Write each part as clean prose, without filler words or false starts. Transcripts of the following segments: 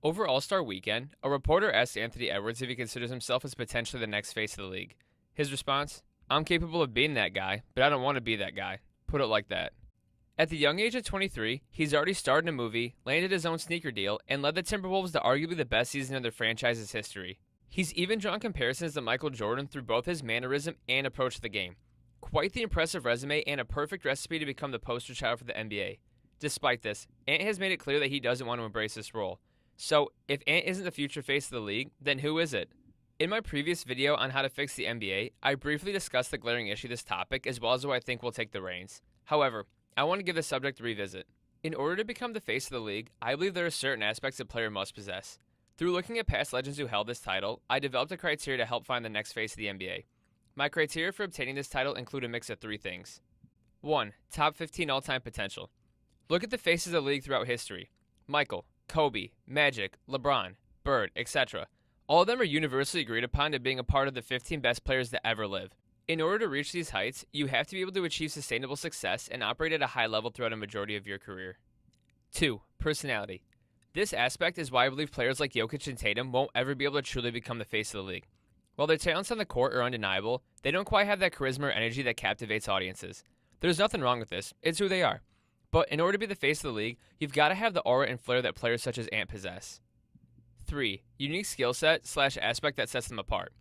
Over All-Star Weekend, a reporter asked Anthony Edwards if he considers himself as potentially the next face of the league. His response, "I'm capable of being that guy, but I don't want to be that guy." Put it like that. At the young age of 23, he's already starred in a movie, landed his own sneaker deal, and led the Timberwolves to arguably the best season in their franchise's history. He's even drawn comparisons to Michael Jordan through both his mannerism and approach to the game. Quite the impressive resume and a perfect recipe to become the poster child for the NBA. Despite this, Ant has made it clear that he doesn't want to embrace this role. So, if Ant isn't the future face of the league, then who is it? In my previous video on how to fix the NBA, I briefly discussed the glaring issue of this topic as well as who I think will take the reins. However, I want to give the subject a revisit. In order to become the face of the league, I believe there are certain aspects a player must possess. Through looking at past legends who held this title, I developed a criteria to help find the next face of the NBA. My criteria for obtaining this title include a mix of three things. 1. Top 15 all-time potential. Look at the faces of the league throughout history. Michael, Kobe, Magic, LeBron, Bird, etc. All of them are universally agreed upon to being a part of the 15 best players to ever live. In order to reach these heights, you have to be able to achieve sustainable success and operate at a high level throughout a majority of your career. 2. Personality. This aspect is why I believe players like Jokic and Tatum won't ever be able to truly become the face of the league. While their talents on the court are undeniable, they don't quite have that charisma or energy that captivates audiences. There's nothing wrong with this, it's who they are. But in order to be the face of the league, you've got to have the aura and flair that players such as Ant possess. 3. Unique skill set / aspect that sets them apart.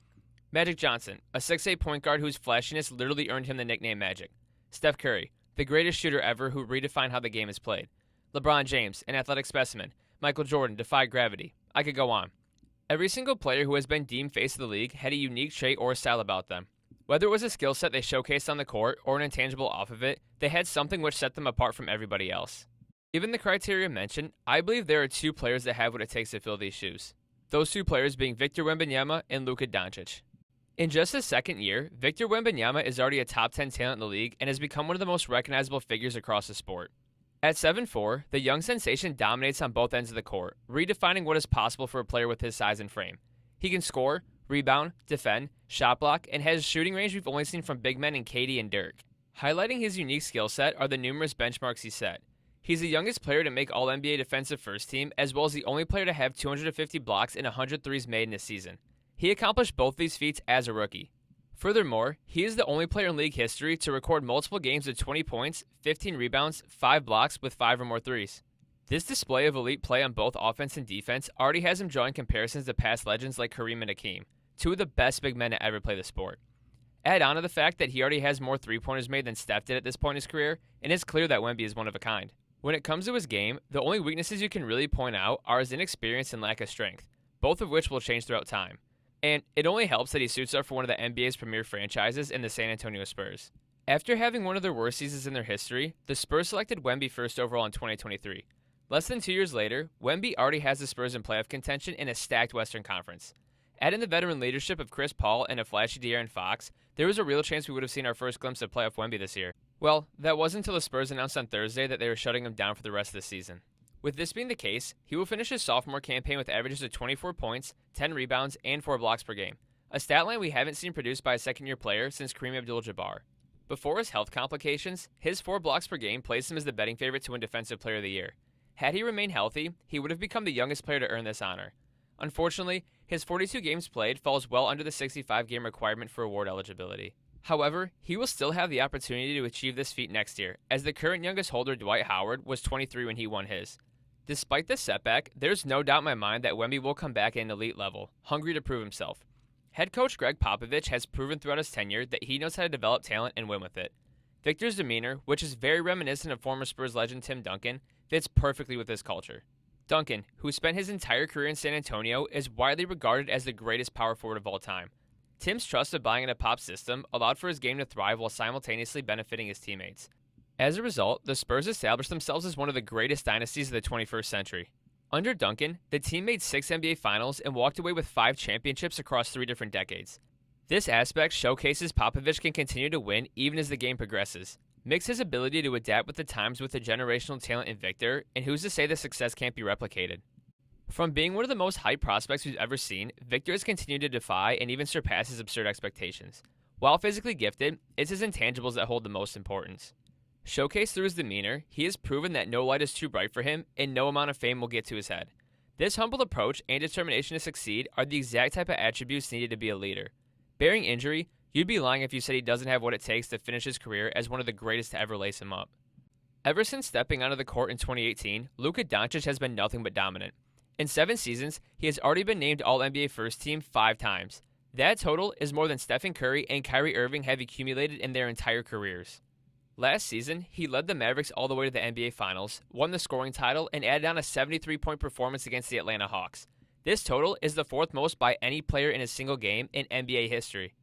Magic Johnson, a 6'8" point guard whose flashiness literally earned him the nickname Magic. Steph Curry, the greatest shooter ever who redefined how the game is played. LeBron James, an athletic specimen. Michael Jordan defied gravity. I could go on. Every single player who has been deemed face of the league had a unique trait or style about them. Whether it was a skill set they showcased on the court or an intangible off of it, they had something which set them apart from everybody else. Given the criteria mentioned, I believe there are two players that have what it takes to fill these shoes. Those two players being Victor Wembanyama and Luka Doncic. In just his second year, Victor Wembanyama is already a top 10 talent in the league and has become one of the most recognizable figures across the sport. At 7'4", the young sensation dominates on both ends of the court, redefining what is possible for a player with his size and frame. He can score, rebound, defend, shot block, and has a shooting range we've only seen from big men in KD and Dirk. Highlighting his unique skill set are the numerous benchmarks he set. He's the youngest player to make All-NBA defensive first team, as well as the only player to have 250 blocks and 100 threes made in a season. He accomplished both these feats as a rookie. Furthermore, he is the only player in league history to record multiple games with 20 points, 15 rebounds, 5 blocks with 5 or more threes. This display of elite play on both offense and defense already has him drawing comparisons to past legends like Kareem and Hakeem, two of the best big men to ever play the sport. Add on to the fact that he already has more three-pointers made than Steph did at this point in his career, and it's clear that Wemby is one of a kind. When it comes to his game, the only weaknesses you can really point out are his inexperience and lack of strength, both of which will change throughout time. And it only helps that he suits up for one of the NBA's premier franchises in the San Antonio Spurs. After having one of their worst seasons in their history, the Spurs selected Wemby first overall in 2023. Less than 2 years later, Wemby already has the Spurs in playoff contention in a stacked Western Conference. Add in the veteran leadership of Chris Paul and a flashy De'Aaron Fox, there was a real chance we would have seen our first glimpse of playoff Wemby this year. Well, that wasn't until the Spurs announced on Thursday that they were shutting him down for the rest of the season. With this being the case, he will finish his sophomore campaign with averages of 24 points, 10 rebounds, and 4 blocks per game, a stat line we haven't seen produced by a second-year player since Kareem Abdul-Jabbar. Before his health complications, his 4 blocks per game placed him as the betting favorite to win Defensive Player of the Year. Had he remained healthy, he would have become the youngest player to earn this honor. Unfortunately, his 42 games played falls well under the 65-game requirement for award eligibility. However, he will still have the opportunity to achieve this feat next year, as the current youngest holder, Dwight Howard, was 23 when he won his. Despite this setback, there's no doubt in my mind that Wemby will come back at an elite level, hungry to prove himself. Head coach Greg Popovich has proven throughout his tenure that he knows how to develop talent and win with it. Victor's demeanor, which is very reminiscent of former Spurs legend Tim Duncan, fits perfectly with this culture. Duncan, who spent his entire career in San Antonio, is widely regarded as the greatest power forward of all time. Tim's trust of buying into Pop's system allowed for his game to thrive while simultaneously benefiting his teammates. As a result, the Spurs established themselves as one of the greatest dynasties of the 21st century. Under Duncan, the team made 6 NBA Finals and walked away with 5 championships across 3 different decades. This aspect showcases Popovich can continue to win even as the game progresses. Mix his ability to adapt with the times with the generational talent in Victor, and who's to say the success can't be replicated? From being one of the most hyped prospects we've ever seen, Victor has continued to defy and even surpass his absurd expectations. While physically gifted, it's his intangibles that hold the most importance. Showcased through his demeanor, he has proven that no light is too bright for him and no amount of fame will get to his head. This humble approach and determination to succeed are the exact type of attributes needed to be a leader. Bearing injury, you'd be lying if you said he doesn't have what it takes to finish his career as one of the greatest to ever lace him up. Ever since stepping onto the court in 2018, Luka Doncic has been nothing but dominant. In 7 seasons, he has already been named All-NBA First Team 5 times. That total is more than Stephen Curry and Kyrie Irving have accumulated in their entire careers. Last season, he led the Mavericks all the way to the NBA Finals, won the scoring title, and added on a 73-point performance against the Atlanta Hawks. This total is the 4th most by any player in a single game in NBA history.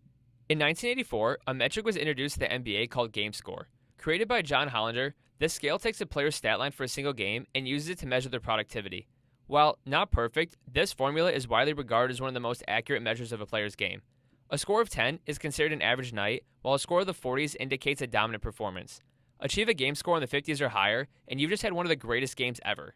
In 1984, a metric was introduced to the NBA called Game Score. Created by John Hollander, this scale takes a player's stat line for a single game and uses it to measure their productivity. While not perfect, this formula is widely regarded as one of the most accurate measures of a player's game. A score of 10 is considered an average night, while a score of the 40s indicates a dominant performance. Achieve a game score in the 50s or higher, and you've just had one of the greatest games ever.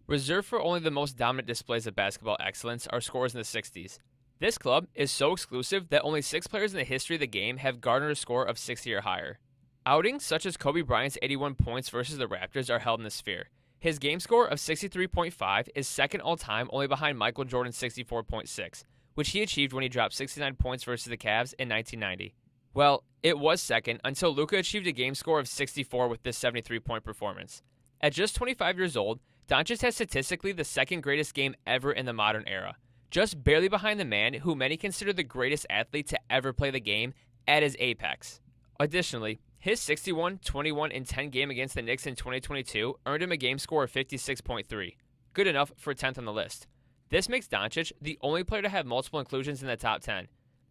Reserved for only the most dominant displays of basketball excellence are scores in the 60s. This club is so exclusive that only 6 players in the history of the game have garnered a score of 60 or higher. Outings such as Kobe Bryant's 81 points versus the Raptors are held in this sphere. His game score of 63.5 is second all-time, only behind Michael Jordan's 64.6, which he achieved when he dropped 69 points versus the Cavs in 1990. Well, it was second until Luka achieved a game score of 64 with this 73-point performance. At just 25 years old, Doncic has statistically the second greatest game ever in the modern era, just barely behind the man who many consider the greatest athlete to ever play the game at his apex. Additionally, his 61, 21, and 10 game against the Knicks in 2022 earned him a game score of 56.3, good enough for 10th on the list. This makes Doncic the only player to have multiple inclusions in the top 10.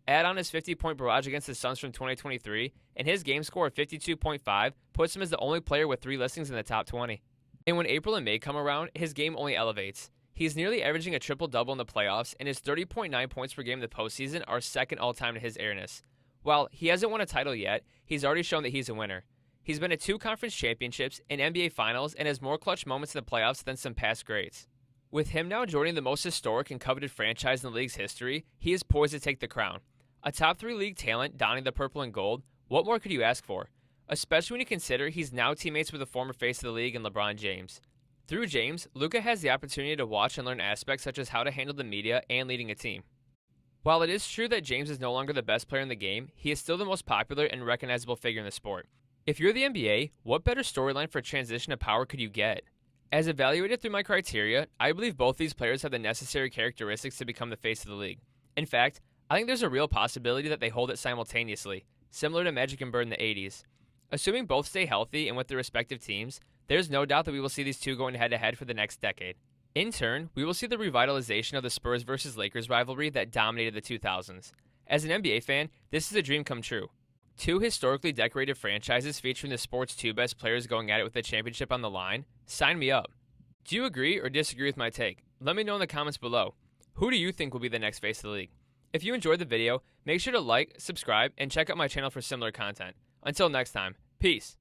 Add on his 50-point barrage against the Suns from 2023, and his game score of 52.5 puts him as the only player with 3 listings in the top 20. And when April and May come around, his game only elevates. He's nearly averaging a triple-double in the playoffs, and his 30.9 points per game in the postseason are second all-time to his airness. While he hasn't won a title yet, he's already shown that he's a winner. He's been to 2 conference championships, an NBA Finals, and has more clutch moments in the playoffs than some past greats. With him now joining the most historic and coveted franchise in the league's history, he is poised to take the crown. A top 3 league talent donning the purple and gold, what more could you ask for? Especially when you consider he's now teammates with the former face of the league in LeBron James. Through James, Luka has the opportunity to watch and learn aspects such as how to handle the media and leading a team. While it is true that James is no longer the best player in the game, he is still the most popular and recognizable figure in the sport. If you're the NBA, what better storyline for transition of power could you get? As evaluated through my criteria, I believe both these players have the necessary characteristics to become the face of the league. In fact, I think there's a real possibility that they hold it simultaneously, similar to Magic and Bird in the 80s. Assuming both stay healthy and with their respective teams, there's no doubt that we will see these two going head-to-head for the next decade. In turn, we will see the revitalization of the Spurs versus Lakers rivalry that dominated the 2000s. As an NBA fan, this is a dream come true. 2 historically decorated franchises featuring the sport's 2 best players going at it with the championship on the line? Sign me up. Do you agree or disagree with my take? Let me know in the comments below. Who do you think will be the next face of the league? If you enjoyed the video, make sure to like, subscribe, and check out my channel for similar content. Until next time, peace.